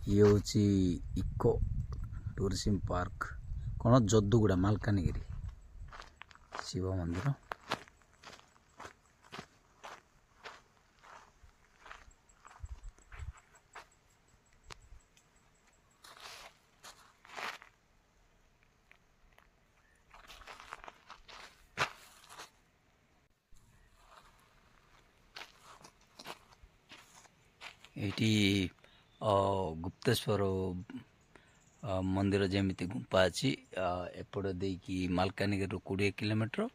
ये हूँ eco tourism park कौन जदुगुड़ा मालकानगिरी शिव मंदिर। ये गुप्तेश्वर मंदिर जमीती गुंपा अच्छी एपट देकी मालकानगिरी 20 किलोमीटर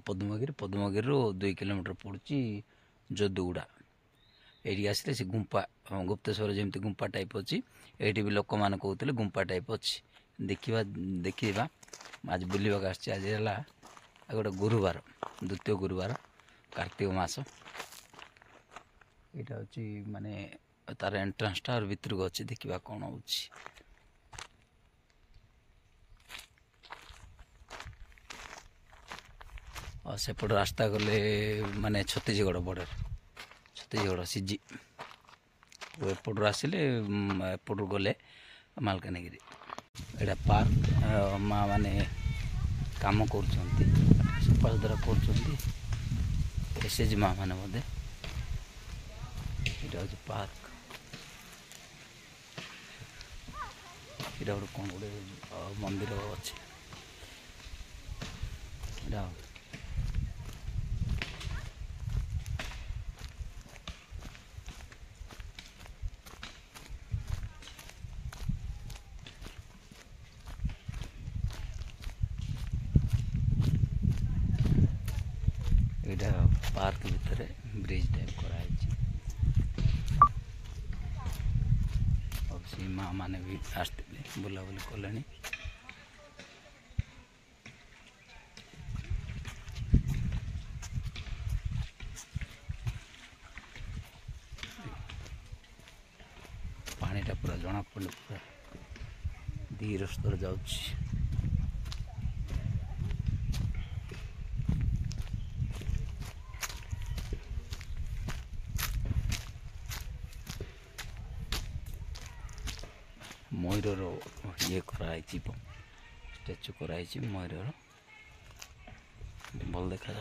पद्मगिरी 2 किलोमीटर पड़ी जदुगुड़ा। ये आसले से गुंपा गुप्तेश्वर जमीती गुंपा टाइप अच्छी ये भी लोक मैंने कहते गुंपा टाइप अच्छी देखा आज बुलवाक आज गोटे गुरुवार द्वितीय गुरुवार कार्तिक मास यहाँ हूँ माने तार एंट्रांस टा भीतर को अच्छी देखा कौन हो सेपट रास्ता गले माने छत्तीसगढ़ बॉर्डर छत्तीसगढ़ सीजी एपटू आसिले एपटू गले मालकानगिरी। एटा पार्क माँ माने काम कर सफा सुतरा कर एसएच माँ मैंने बोधे यहाँ हूँ पार्क यहाँ गोटे कौन गोटे मंदिर अच्छे यहाँ पार्क भितर ब्रिज टाइप कराई सी माँ मैंने भी आसते बुलाबुली कले पानीटा पूरा जना पड़े पूरा धीर स्तर जा मयूर ये कराई स्टैचू कराई मयूर भल देखा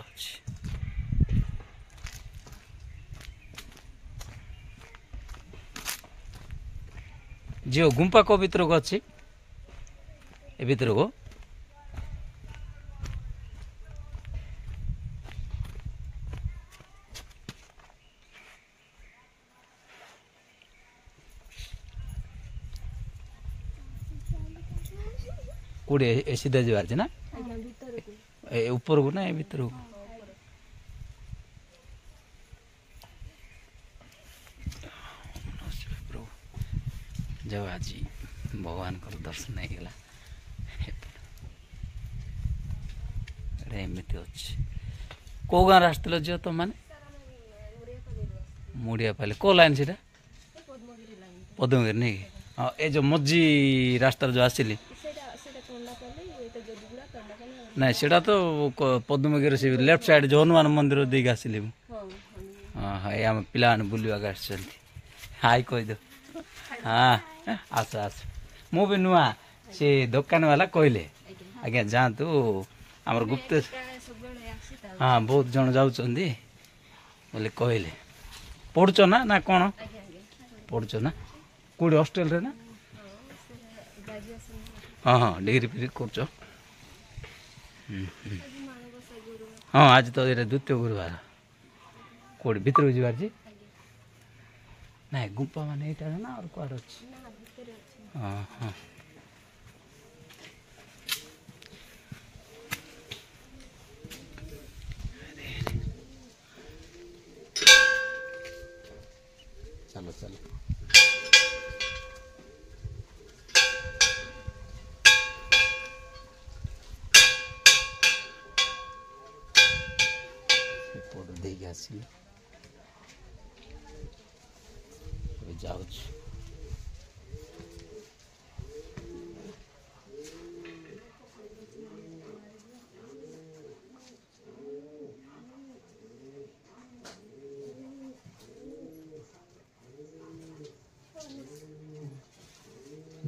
जो गुंपा को भीतर को अच्छी ए भीतर को कौटे सीधा जबार ना ऊपर को ना ए भीतर को जब आज भगवान को दर्शन नहीं गला एमती अच्छे कौ गाँव आसल झील तुम मैंने मुड़िया पाले कौ लाइन से पद्मगिरी नहीं हाँ ये जो मझी रास्तार जो आसिली ना सीटा तो पद्मगिरी से लेफ्ट साइड जो हनुमान मंदिर देख आसिली हाँ हाँ आम पिला बुलवाक हाई कहीद हाँ आस आस मु भी नुआ से दुकान वाला कहले आज्ञा जातु आमर गुप्त हाँ बहुत जन जाऊँच बोले कहले पढ़ुच ना ना कौन पढ़ुच ना कौटे हॉस्टेल रे ना हाँ हाँ डिग्री फिग्री कर हाँ आज तो ये द्वितीय गुरुवार कौटे भीतर जीवार जी ना गुंपा माने यहाँ ना और कौन अच्छी हाँ हाँ चलो चलो देख आसिले जाऊँ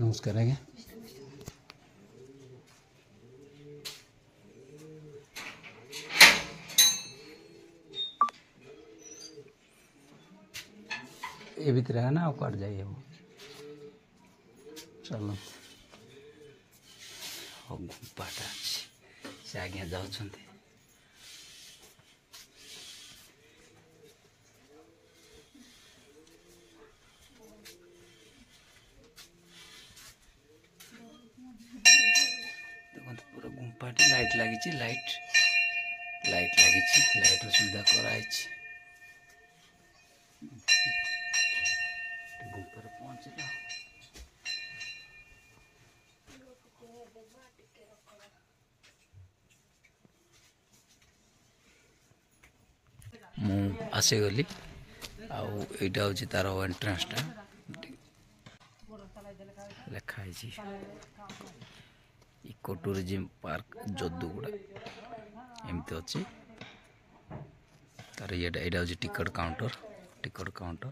नमस्कार आज्ञा ये भितर है ना कट जाइए चलो गुम्पाटा से आज्ञा जाऊँ पूरा गुम्पाटी लाइट लगी लाइट लगी लाइट सुविधा कराई गुम्पार पहुँचला मु आसीगली आईटा हूँ तार एंट्रांसटा लिखाई इको टूरिज्म पार्क जदुगुड़ा एमती अच्छी तार ये हूँ टिकट काउंटर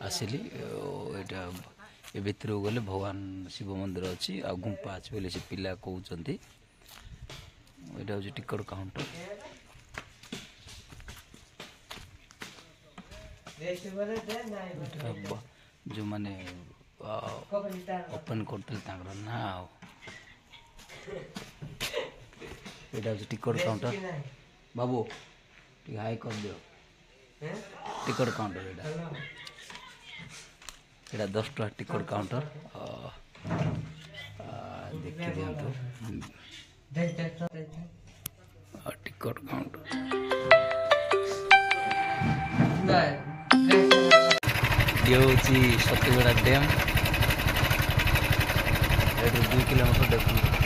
आसिली यहाँ ये भितर गले भगवान शिव मंदिर अच्छी आ गुंपा अच्छी बोले से पिला कहते यहाँ हूँ टिकट काउंटर जो मैंने ओपन करते ना यहाँ हूँ टिकट काउंटर बाबू हाई कर दियो टिकट काउंटर यहाँ 10 टका टिकट काउंटर देखिए दिंतु टिकट काउंटर ये हूँ सतीगुड़ा डैम 2 किलोमीटर देखो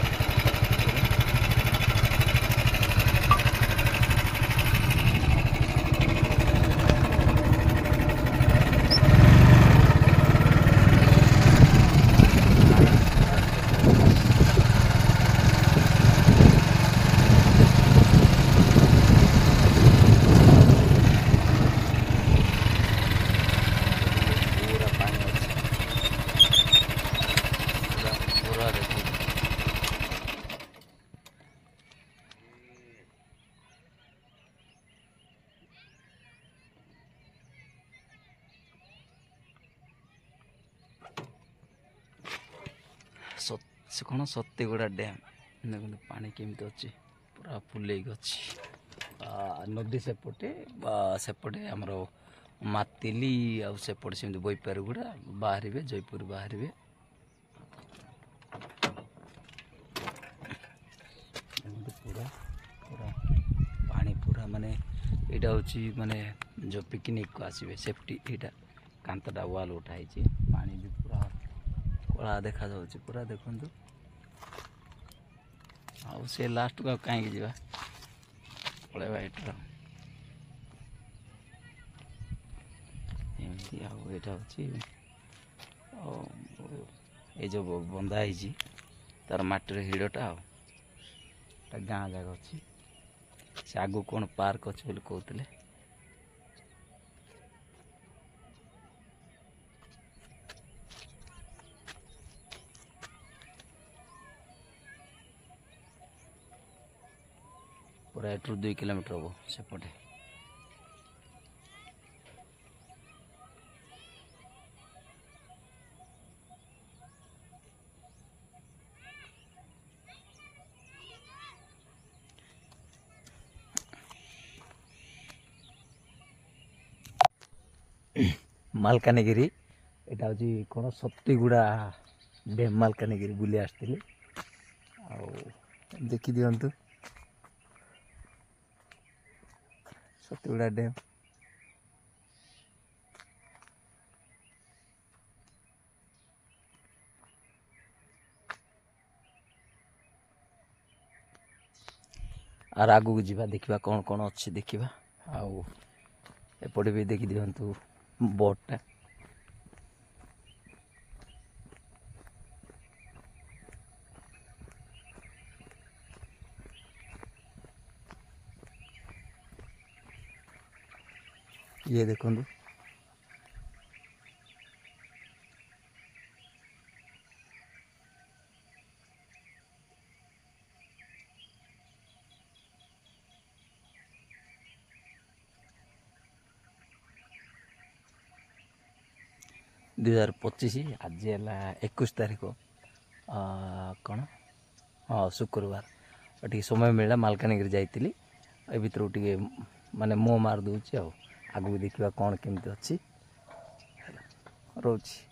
कौन सतीगुड़ा डैम देखो पानी केमती अच्छी पूरा फुल अच्छी नदी सेपटे आमर मातिली आसेपटे सेमती बैपारगुड़ा बाहर जयपुर बाहर पूरा पूरा पानी पूरा माने यहाँ हूँ माने जो पिकनिक को आसवे सेफ्टी यहाँ कांतटा वाल उठाई पानी भी पूरा कला देखा पूरा देखु आउ से लास्ट को कहीं जा पलैबा एटर एमती यहाँ हूँ ये जो बंधा है तार मटर हिड़टा गाँ जगह अच्छी से आगू कौन पार्क अच्छे बोली कहते पूरा 2 किलोमीटर हम सेपटे मालकानगिरी यहाँ हूँ कौन सतीगुड़ा डैम मालकानगिरी बुली आसती देखी दिंतु सतीगुड़ा डैम आर आगू को जीवा देखा कौन कौन अच्छी देखा एपटे भी देखी दिंतु बोटटा ये देखो 2025 आज है 21 तारीख कौन हाँ शुक्रवार टे समय मिला मालकानगिरी जाइली ए भर टे माने मुँह मार दूँ आगू देखा कौन केमती अच्छी रोची।